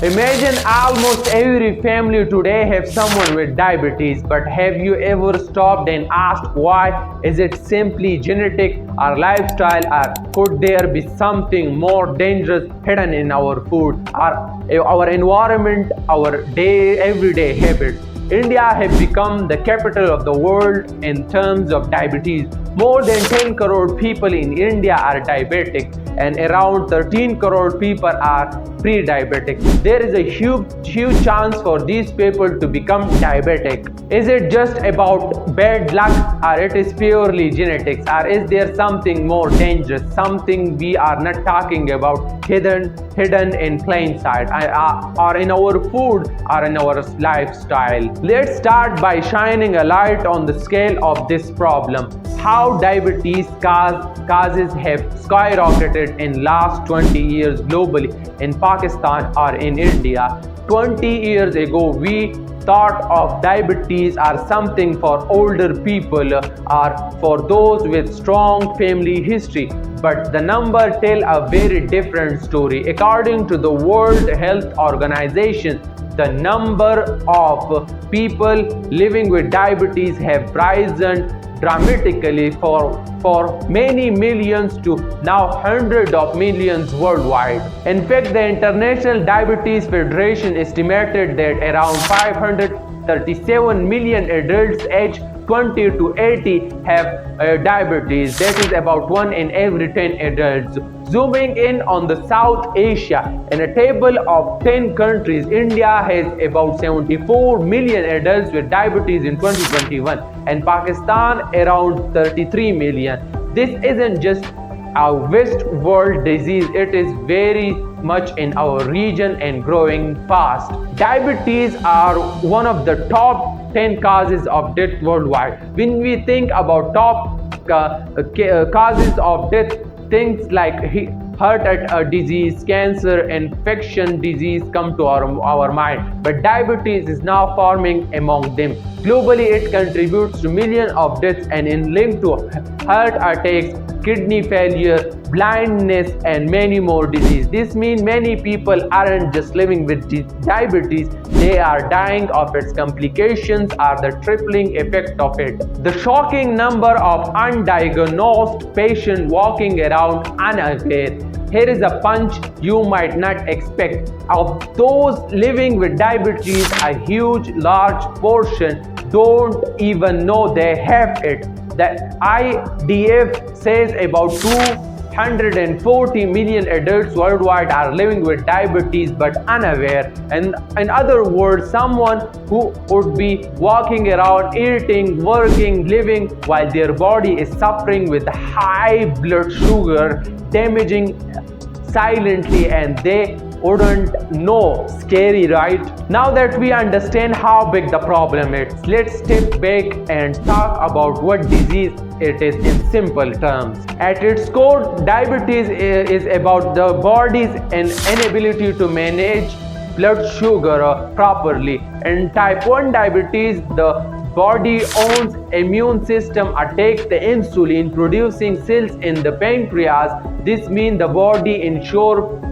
Imagine almost every family today have someone with diabetes, but have you ever stopped and asked why? Is it simply genetic or lifestyle, or could there be something more dangerous hidden in our food, our environment, our everyday habits? India has become the capital of the world in terms of diabetes. More than 10 crore people in India are diabetic, and around 13 crore people are pre-diabetic. There is a huge chance for these people to become diabetic. Is it just about bad luck, or it is purely genetics, or is there something more dangerous, something we are not talking about, hidden in plain sight, or in our food, or in our lifestyle? Let's start by shining a light on the scale of this problem. How diabetes causes have skyrocketed in last 20 years globally, in Pakistan or in India. 20 years ago, we thought of diabetes as something for older people or for those with strong family history. But the numbers tell a very different story. According to the World Health Organization, the number of people living with diabetes have risen dramatically for many millions to now hundreds of millions worldwide. In fact, the International Diabetes Federation estimated that around 537 million adults aged 20 to 80 have diabetes. That is about 1 in every 10 adults. Zooming in on the South Asia, in a table of 10 countries, India has about 74 million adults with diabetes in 2021, and Pakistan around 33 million. This isn't just a West world disease, it is very much in our region and growing fast. Diabetes are one of the top 10 causes of death worldwide. When we think about top causes of death, things like heart disease, cancer, infection disease come to our mind. But diabetes is now forming among them. Globally, it contributes to millions of deaths and is linked to heart attacks, kidney failure, blindness, and many more diseases. This means many people aren't just living with diabetes, they are dying of its complications or the tripling effect of it. The shocking number of undiagnosed patients walking around unaware. Here is a punch you might not expect. Of those living with diabetes, a large portion don't even know they have it. The IDF says about 240 million adults worldwide are living with diabetes but unaware. And in other words, someone who would be walking around, eating, working, living while their body is suffering with high blood sugar, damaging silently, and they wouldn't know. Scary, right? Now that we understand how big the problem is, let's step back and talk about what disease it is in simple terms. At its core, diabetes is about the body's inability to manage blood sugar properly. In type 1 diabetes, the body own immune system attacks the insulin producing cells in the pancreas. This means the body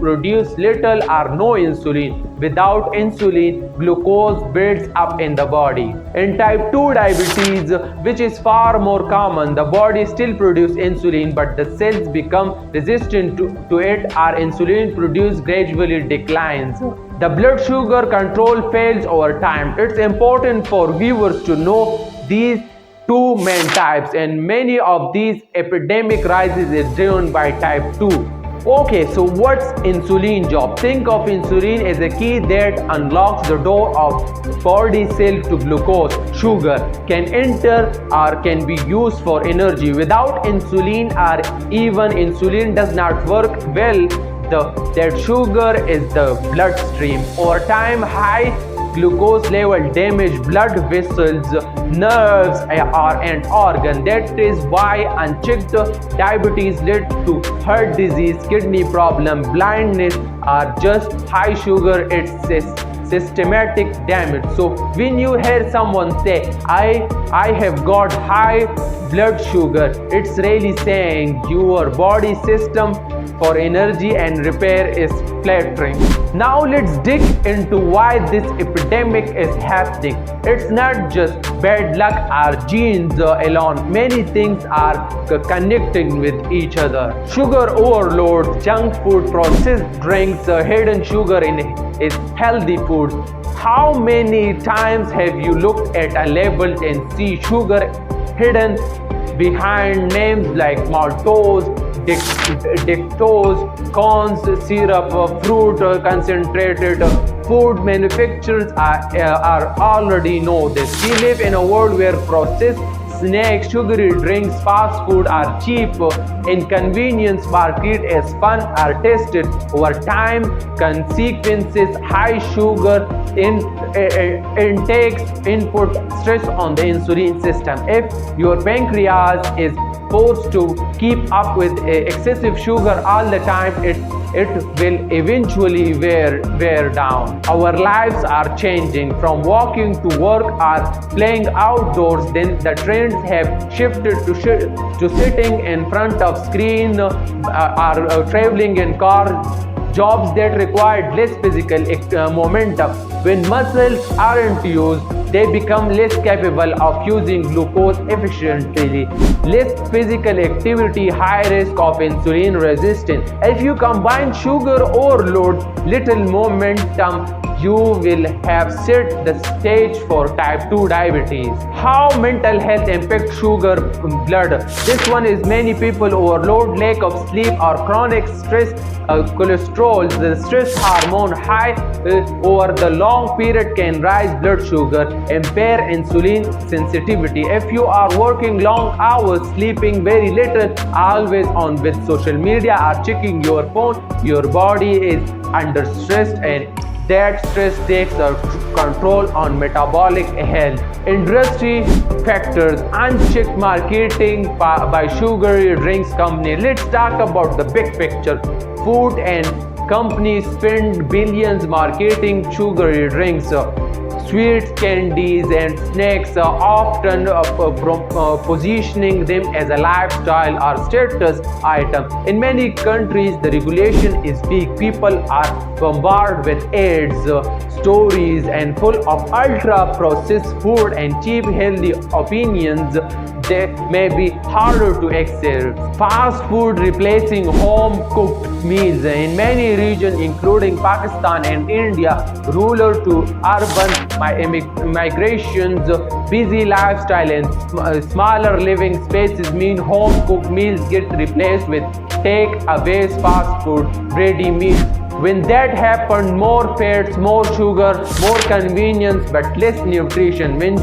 produces little or no insulin. Without insulin, glucose builds up in the body. In type 2 diabetes, which is far more common, the body still produces insulin, but the cells become resistant to it, or insulin produced gradually declines. The blood sugar control fails over time. It's important for viewers to know these two main types, and many of these epidemic rises is driven by type 2. Okay, so what's insulin job? Think of insulin as a key that unlocks the door of body cell to glucose. Sugar can enter or can be used for energy. Without insulin, or even insulin does not work well, that sugar is the bloodstream. Over time, high glucose level damage blood vessels, nerves, and organs. That is why unchecked diabetes leads to heart disease, kidney problem, blindness, or just high sugar. It's systematic damage. So when you hear someone say, I have got high blood sugar, it's really saying your body system for energy and repair is flattering. Now let's dig into why this epidemic is happening. It's not just bad luck or genes alone. Many things are connecting with each other. Sugar overload, junk food, processed drinks, hidden sugar in healthy food. How many times have you looked at a label and see sugar hidden behind names like maltose, dictose, corn syrup, fruit concentrated? Food manufacturers are already know this. We live in a world where processed snacks, sugary drinks, fast food are cheap. Inconvenience market as fun are tested over time. Consequences: high sugar intakes input stress on the insulin system. If your pancreas is forced to keep up with excessive sugar all the time, it will eventually wear down. Our lives are changing from walking to work or playing outdoors. Then the trends have shifted to sitting in front of screen or traveling in car, jobs that required less physical momentum. When muscles aren't used, they become less capable of using glucose efficiently. Less physical activity, high risk of insulin resistance. If you combine sugar overload, little momentum, you will have set the stage for type 2 diabetes. How mental health impacts sugar blood? This one is many people overload, lack of sleep or chronic stress, cholesterol, the stress hormone high over the long period can rise blood sugar, impair insulin sensitivity. If you are working long hours, sleeping very little, always on with social media or checking your phone, your body is under stress, and that stress takes a control on metabolic health. Industry factors: unchecked marketing by sugary drinks company. Let's talk about the big picture. Food and companies spend billions marketing sugary drinks. Sweets, candies, and snacks are often positioning them as a lifestyle or status item. In many countries, the regulation is big. People are bombarded with ads, stories, and full of ultra-processed food and cheap, healthy opinions. They may be harder to access. Fast food replacing home-cooked meals. In many regions, including Pakistan and India, rural to urban migrations, busy lifestyle, and smaller living spaces mean home-cooked meals get replaced with take-away fast food, ready meals. When that happens, more fats, more sugar, more convenience, but less nutrition. When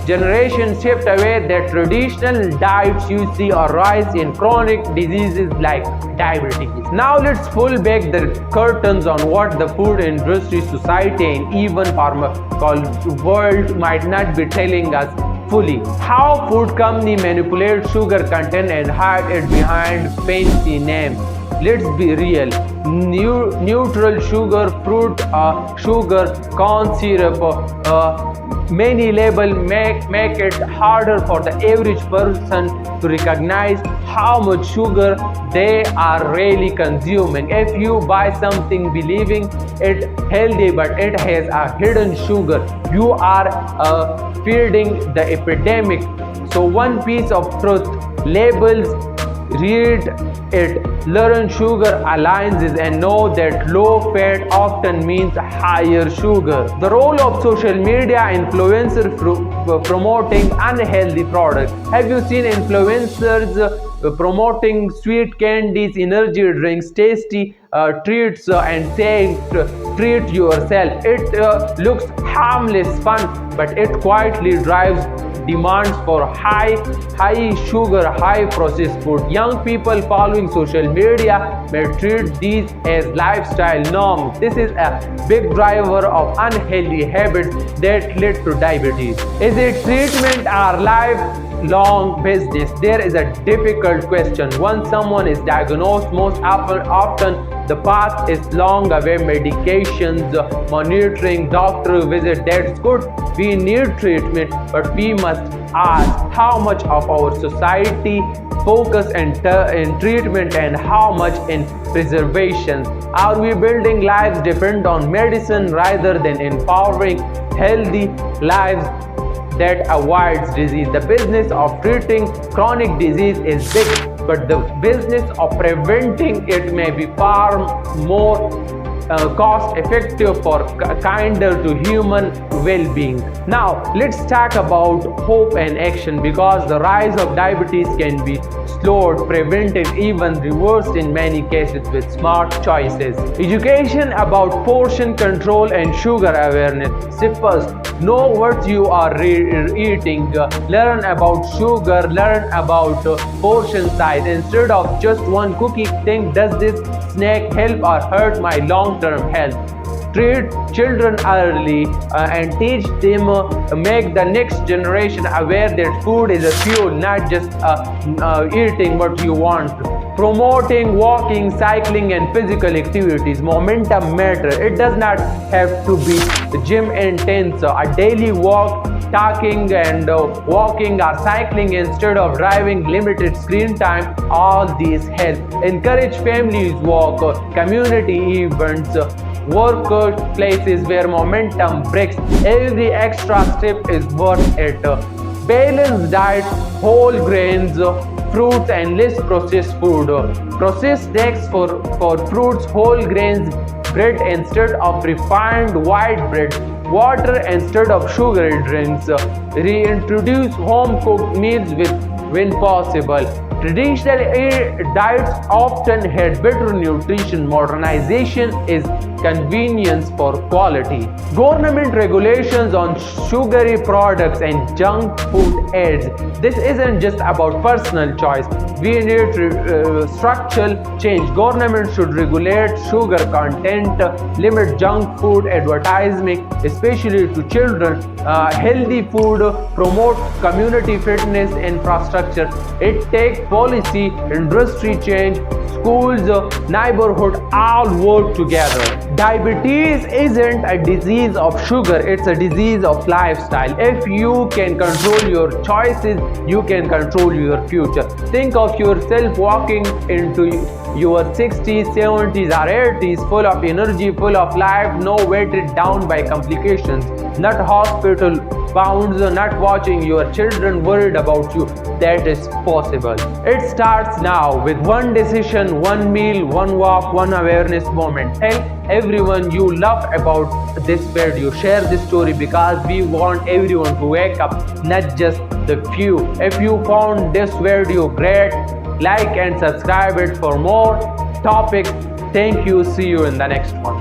generations shift away, that traditional diets you see a rise in chronic diseases like diabetes. Now let's pull back the curtains on what the food industry, society, and even pharmaceutical world might not be telling us fully. How food company manipulate sugar content and hide it behind fancy names. Let's be real. Neutral sugar, fruit sugar, corn syrup, many labels make it harder for the average person to recognize how much sugar they are really consuming. If you buy something believing it healthy but it has a hidden sugar, you are feeding the epidemic. So one piece of truth: labels, read it, learn sugar alliances, and know that low fat often means higher sugar. The role of social media influencers promoting unhealthy products. Have you seen influencers promoting sweet candies, energy drinks, tasty treats, and saying treat yourself? It looks harmless fun, but it quietly drives demands for high sugar, high processed food. Young people following social media may treat these as lifestyle norms. This is a big driver of unhealthy habits that lead to diabetes. Is it treatment or lifelong business? There is a difficult question. Once someone is diagnosed, most often the path is long away. Medications, monitoring, doctor visit, that's good. We need treatment, but we must ask how much of our society focus in treatment and how much in preservation? Are we building lives depend on medicine rather than empowering healthy lives that avoids disease? The business of treating chronic disease is big, but the business of preventing it may be far more cost effective for kinder to human well-being. Now let's talk about hope and action, because the rise of diabetes can be slowed, prevented, even reversed in many cases with smart choices. Education about portion control and sugar awareness. First, know what you are eating, learn about sugar, learn about portion size. Instead of just one cookie, think, does this snack help or hurt my long-term health? Treat children early and teach them, make the next generation aware that food is a fuel, not just eating what you want. Promoting walking, cycling, and physical activities. Momentum matter. It does not have to be gym intense. A daily walk, talking and walking or cycling instead of driving, limited screen time, all these help. Encourage families walk, community events, work places where momentum breaks. Every extra step is worth it. Balanced diet, whole grains, fruits and less processed food. Processed snacks for fruits, whole grains, bread instead of refined white bread, water instead of sugary drinks. Reintroduce home cooked meals when possible. Traditional diets often had better nutrition. Modernization is convenience for quality. Government regulations on sugary products and junk food ads. This isn't just about personal choice. We need structural change. Government should regulate sugar content, limit junk food advertising, especially to children, healthy food, promote community fitness infrastructure. It takes policy, industry change, schools, neighborhood, all work together. Diabetes isn't a disease of sugar, it's a disease of lifestyle. If you can control your choices, you can control your future. Think of yourself walking into your 60s, 70s or 80s full of energy, full of life, no weighted down by complications, not hospital bound, not watching your children worried about you. That is possible. It starts now with one decision, one meal, one walk, one awareness moment. Tell everyone you love about this video. Share this story, because we want everyone to wake up, not just the few. If you found this video great, like and subscribe it for more topics. Thank you. See you in the next one.